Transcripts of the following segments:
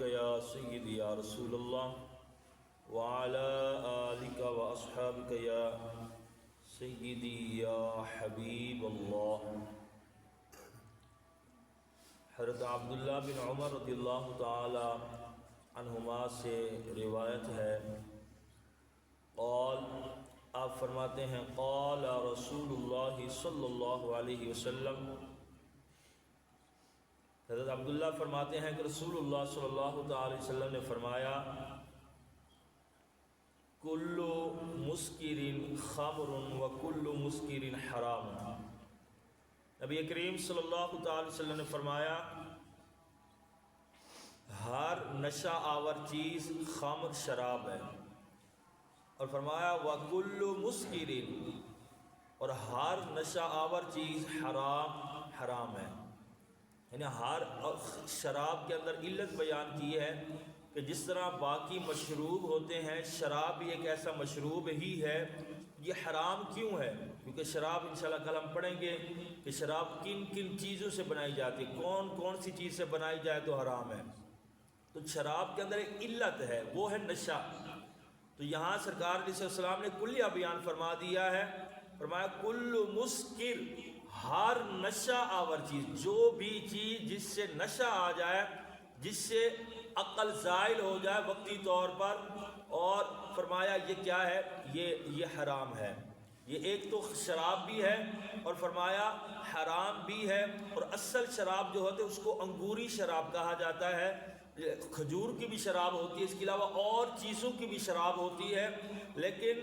یا سیدی یا رسول اللہ وعلی آلک و اصحابک یا سیدی یا حبیب اللہ۔ حضرت عبداللہ بن عمر رضی اللہ تعالی عنہما سے روایت ہے، قال آپ فرماتے ہیں قال رسول اللہ صلی اللہ علیہ وسلم، حضرت عبداللہ فرماتے ہیں کہ رسول اللہ صلی اللہ تعالی وسلم نے فرمایا کل مسکر خمر و کل مسکر حرام۔ نبی کریم صلی اللہ تعالی وسلم نے فرمایا ہر نشہ آور چیز خمر شراب ہے، اور فرمایا وَكُلُّ مُسْكِرٍ، اور ہر نشہ آور چیز حرام ہے۔ یعنی ہر شراب کے اندر علت بیان کی ہے کہ جس طرح باقی مشروب ہوتے ہیں، شراب بھی ایک ایسا مشروب ہی ہے۔ یہ حرام کیوں ہے؟ کیونکہ شراب انشاءاللہ کل ہم پڑھیں گے کہ شراب کن کن چیزوں سے بنائی جاتی ہے، کون کون سی چیز سے بنائی جائے تو حرام ہے۔ تو شراب کے اندر ایک علت ہے، وہ ہے نشہ۔ تو یہاں سرکار علیہ السلام نے کلیہ بیان فرما دیا ہے، فرمایا کل مسکر، ہر نشہ آور چیز، جو بھی چیز جس سے نشہ آ جائے، جس سے عقل زائل ہو جائے وقتی طور پر، اور فرمایا یہ کیا ہے، یہ حرام ہے۔ یہ ایک تو شراب بھی ہے اور فرمایا حرام بھی ہے، اور اصل شراب جو ہوتے اس کو انگوری شراب کہا جاتا ہے۔ کھجور کی بھی شراب ہوتی ہے، اس کے علاوہ اور چیزوں کی بھی شراب ہوتی ہے، لیکن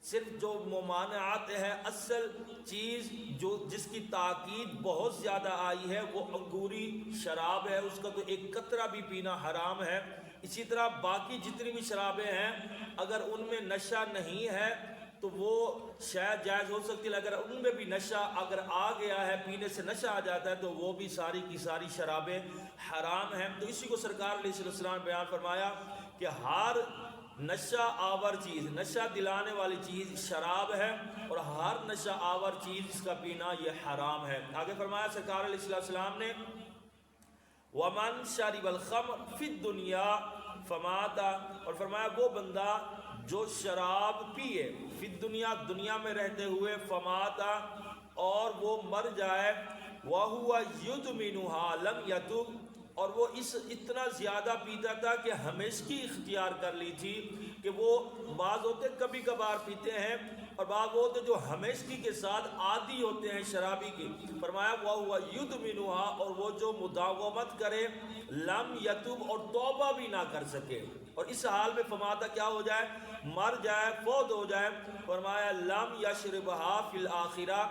صرف جو ممانعات ہے، اصل چیز جو جس کی تاکید بہت زیادہ آئی ہے وہ انگوری شراب ہے، اس کا تو ایک قطرہ بھی پینا حرام ہے۔ اسی طرح باقی جتنی بھی شرابیں ہیں اگر ان میں نشہ نہیں ہے تو وہ شاید جائز ہو سکتی ہے، اگر ان میں بھی نشہ اگر آ گیا ہے، پینے سے نشہ آ جاتا ہے تو وہ بھی ساری کی ساری شرابیں حرام ہیں۔ تو اسی کو سرکار علیہ السلام نے بیان فرمایا کہ ہر نشہ آور چیز، نشہ دلانے والی چیز شراب ہے، اور ہر نشہ آور چیز اس کا پینا یہ حرام ہے۔ آگے فرمایا سرکار علیہ السلام نے وَمَنْ شَرِبَ الْخَمْرَ فِي الدُّنْيَا فَمَاتَ، اور فرمایا وہ بندہ جو شراب پیے فی الدنیا، دنیا میں رہتے ہوئے، فَمَاتَ، اور وہ مر جائے، وَهُوَ يُدْمِنُهَا لَمْ يَتُبْ، اور وہ اتنا زیادہ پیتا تھا کہ ہمیشگی اختیار کر لی تھی، کہ وہ بعض ہوتے کبھی کبھار پیتے ہیں اور بعض وہ ہوتے جو ہمیشگی کے ساتھ عادی ہوتے ہیں شرابی کی۔ فرمایا وَهُوَ يُدْمِنُهَا، اور وہ جو مداومت کرے، لم یتوب، اور توبہ بھی نہ کر سکے، اور اس حال میں فماتا کیا ہو جائے، مر جائے، فوت ہو جائے۔ فرمایا لم یشربها فی الآخرہ،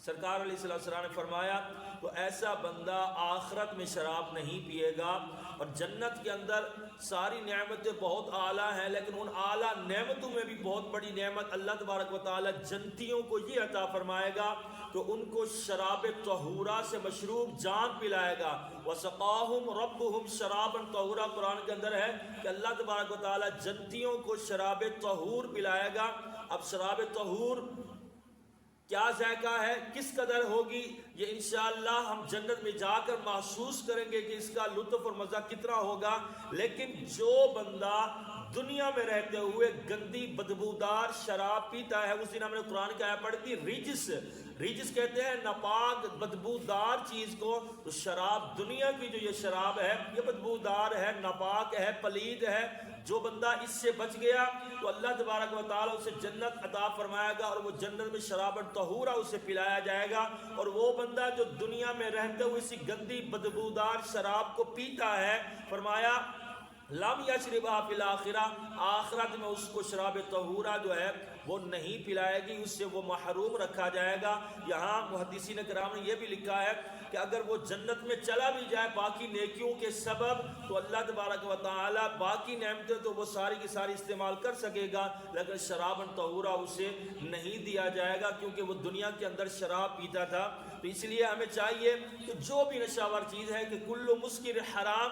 سرکار علیہ السلام نے فرمایا تو ایسا بندہ آخرت میں شراب نہیں پیے گا۔ اور جنت کے اندر ساری نعمتیں بہت اعلیٰ ہیں، لیکن ان اعلیٰ نعمتوں میں بھی بہت بڑی نعمت اللہ تبارک و تعالی جنتیوں کو یہ عطا فرمائے گا کہ ان کو شراب طہورہ سے مشروب جان پلائے گا۔ وَسَقَاهُمْ رَبُّهُمْ شَرَابًا طَهُورًا، قرآن کے اندر ہے کہ اللہ تبارک و تعالی جنتیوں کو شراب طہور پلائے گا۔ اب شراب طہور کیا ذائقہ ہے، کس قدر ہوگی، یہ انشاءاللہ ہم جنت میں جا کر محسوس کریں گے کہ اس کا لطف اور مزہ کتنا ہوگا۔ لیکن جو بندہ دنیا میں رہتے ہوئے گندی بدبودار شراب پیتا ہے، اس دن ہم نے قرآن کی آیت پڑھی تھی، ریجس کہتے ہیں ناپاک بدبودار چیز کو۔ تو شراب، دنیا کی جو یہ شراب ہے یہ بدبودار ہے، ناپاک ہے، پلید ہے۔ جو بندہ اس سے بچ گیا تو اللہ تبارک و تعالی اسے جنت عطا فرمائے گا، اور وہ جنت میں شراب طہورہ اسے پلایا جائے گا۔ اور وہ بندہ جو دنیا میں رہتے ہوئے اسی گندی بدبودار شراب کو پیتا ہے، فرمایا لم یشربها فی الآخرہ، آخرت میں اس کو شراب طہورہ جو ہے وہ نہیں پلائے گی، اس سے وہ محروم رکھا جائے گا۔ یہاں محدثین کرام نے یہ بھی لکھا ہے کہ اگر وہ جنت میں چلا بھی جائے باقی نیکیوں کے سبب تو اللہ تبارک و تعالی باقی نعمتیں تو وہ ساری کی ساری استعمال کر سکے گا، لیکن شراب طہورہ اسے نہیں دیا جائے گا، کیونکہ وہ دنیا کے اندر شراب پیتا تھا۔ تو اس لیے ہمیں چاہیے کہ جو بھی نشہ آور چیز ہے کہ کل مسکر حرام،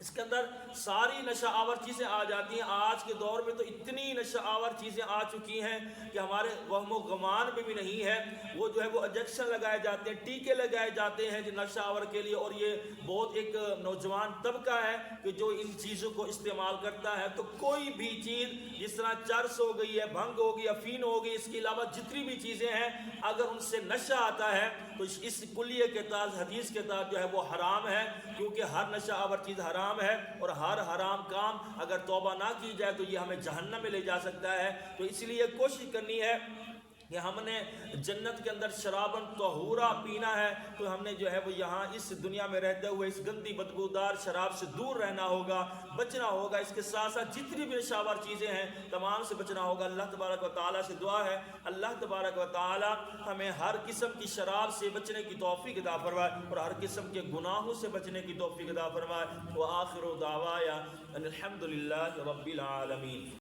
اس کے اندر ساری نشہ آور چیزیں آ جاتی ہیں۔ آج کے دور میں تو اتنی نشہ آور چیزیں آ چکی ہیں کہ ہمارے وہم و گمان میں بھی نہیں ہے۔ وہ جو ہے وہ انجیکشن لگائے جاتے ہیں، ٹیکے لگائے جاتے ہیں جو نشہ آور کے لیے، اور یہ بہت ایک نوجوان طبقہ ہے کہ جو ان چیزوں کو استعمال کرتا ہے۔ تو کوئی بھی چیز جس طرح چرس ہو گئی ہے، بھنگ ہو گئی، افین ہو گئی، اس کے علاوہ جتنی بھی چیزیں ہیں، اگر ان سے نشہ آتا ہے تو اس کلیے کے تحت، حدیث کے تحت جو ہے وہ حرام ہے، کیونکہ ہر نشہ آور چیز حرام ہے، اور ہر حرام کام اگر توبہ نہ کی جائے تو یہ ہمیں جہنم میں لے جا سکتا ہے۔ تو اس لیے کوشش کرنی ہے کہ ہم نے جنت کے اندر شرابن طہورا پینا ہے، تو ہم نے جو ہے وہ یہاں اس دنیا میں رہتے ہوئے اس گندی بدبودار شراب سے دور رہنا ہوگا، بچنا ہوگا۔ اس کے ساتھ ساتھ جتنی بھی نشہ آور چیزیں ہیں تمام سے بچنا ہوگا۔ اللہ تبارک و تعالیٰ سے دعا ہے اللہ تبارک و تعالیٰ ہمیں ہر قسم کی شراب سے بچنے کی توفیق عطا فرمائے، اور ہر قسم کے گناہوں سے بچنے کی توفیق عطا فرمائے۔ وآخر دعوایا ان الحمد للہ رب العالمین۔